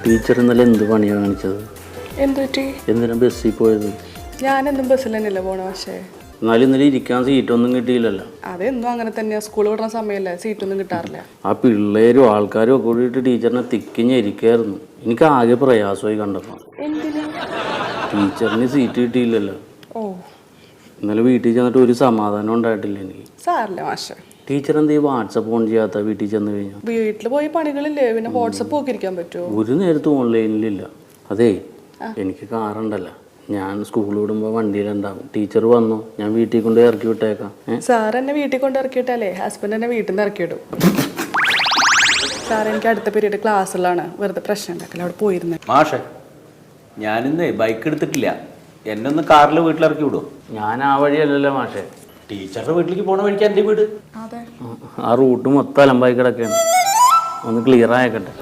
Teacher ഇന്നലെ എന്ത് പണിയാണ് കാണിച്ചത്? എന്തിനാ ബസ്സിൽ പോയത്? ഞാനെന്നും ബസ്സിൽ തന്നെയല്ലേ പോണ. പക്ഷേ എന്നാലും ഇന്നലെ ഇരിക്കാൻ സീറ്റൊന്നും കിട്ടിയില്ലല്ലോ. അതെന്നും അങ്ങനെ തന്നെയാ. സ്കൂൾ വിടുന്ന സമയമല്ലേ, സീറ്റൊന്നും കിട്ടാറില്ല. ആ പിള്ളേരും ആൾക്കാരും ഒക്കെ കൂടിയിട്ട് ടീച്ചറിനെ തിക്കിഞ്ഞിരിക്കായിരുന്നു. എനിക്ക് ആകെ പ്രയാസമായി കണ്ടപ്പോൾ. ടീച്ചറിന് സീറ്റ് കിട്ടിയില്ലല്ലോ. ഓ, ഇന്നലെ വീട്ടിൽ ചെന്നിട്ട് ഒരു സമാധാനം ഉണ്ടായിട്ടില്ല എനിക്ക്. സാറില്ല മാഷെ. ടീച്ചർ എന്ത് വാട്സപ്പ് ഓൺ ചെയ്യാത്ത? വീട്ടിൽ ചെന്ന് കഴിഞ്ഞാൽ വീട്ടിൽ പോയി പണികളില്ലേ, പിന്നെ വാട്സപ്പ് ഒക്കെ ഇരിക്കാൻ പറ്റുമോ? ഒരു നേരത്തും ഓൺലൈനിലില്ല. അതേ, എനിക്ക് കാറുണ്ടല്ലോ, ഞാൻ സ്കൂളിൽ വിടുമ്പോൾ വണ്ടിയിലുണ്ടാവും. ടീച്ചർ വന്നു, ഞാൻ വീട്ടിൽ കൊണ്ട് ഇറക്കി വിട്ടേക്കാം. സാർ എന്നെ വീട്ടിൽ കൊണ്ട് ഇറക്കിയിട്ടല്ലേ ഹസ്ബൻഡ് എന്നെ വീട്ടിൽ നിന്ന് ഇറക്കിയിടും. സാർ എനിക്ക് അടുത്ത പീരീഡ് ക്ലാസ്സിലാണ്, വെറുതെ പ്രശ്നം ഉണ്ടാക്കില്ല. അവിടെ പോയിരുന്നു. മാഷെ, ഞാനിന്ന് ബൈക്ക് എടുത്തിട്ടില്ല. എന്നെ ഒന്ന് കാറിൽ വീട്ടിലിറക്കി വിടും. ഞാൻ ആ വഴിയല്ലല്ലോ മാഷെ. ടീച്ചറുടെ വീട്ടിലേക്ക് പോണ വഴിക്ക് എൻ്റെ വീട്. അതെ, ആ റൂട്ട് മൊത്തം അലമ്പായി കിടക്കുകയാണ്. ഒന്ന് ക്ലിയർ ആയിക്കട്ടെ.